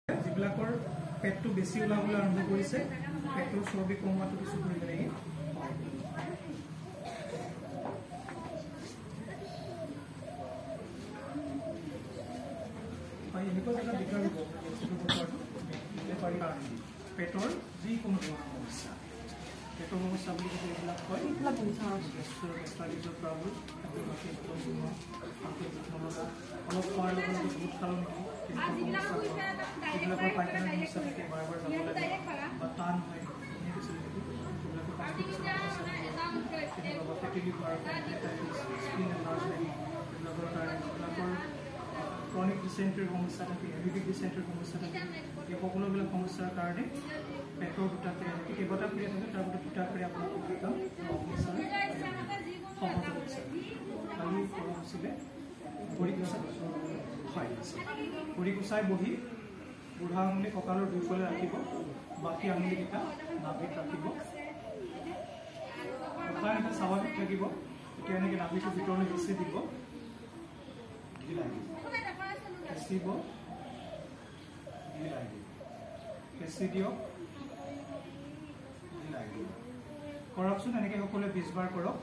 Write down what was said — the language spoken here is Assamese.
যিবিলাকৰ পেটটো বেছি ওলাবলৈ আৰম্ভ কৰিছে পেটৰ চৰ্বি কমোৱাটো কিছু পৰিমাণে এনেকুৱা জেগাত বিচাৰিব পেটৰ যিকোনো ধৰণৰ সমস্যা পেটৰ সমস্যা বুলি যদি এইবিলাক কয় অলপ খোৱাৰ লগে লগে বহুত খালোঁ নেকি এইবিলাকৰ পাইখানা সমস্যা থাকে বাৰে বাৰে যাব লাগে বা টান হয় ক্ৰনিক ডিচেণ্ট্ৰিৰ সমস্যা থাকে হেৰিডিক ডিচেণ্ট্ৰিৰ সমস্যা থাকে এই সকলোবিলাক সমস্যাৰ কাৰণে পেটৰ দুটা ক্ৰিয়া থাকে কেইবাটা ক্ৰিয়া থাকে তাৰ ভিতৰত দুটা ক্ৰিয়া হৈছিলে ভৰি কুচাই বহি বুঢ়া আঙুলি কঁকালৰ দুইফালে ৰাখিব বাকী আঙুলিকেইটা নাভিত ৰাখিব কথা এনেকৈ স্বাভাৱিক থাকিব এতিয়া এনেকৈ নাভিটো ভিতৰলৈ বেছি দিব পেচিব পেচি দিয়ক কৰকচোন এনেকৈ সকলোৱে 20 বাৰ কৰক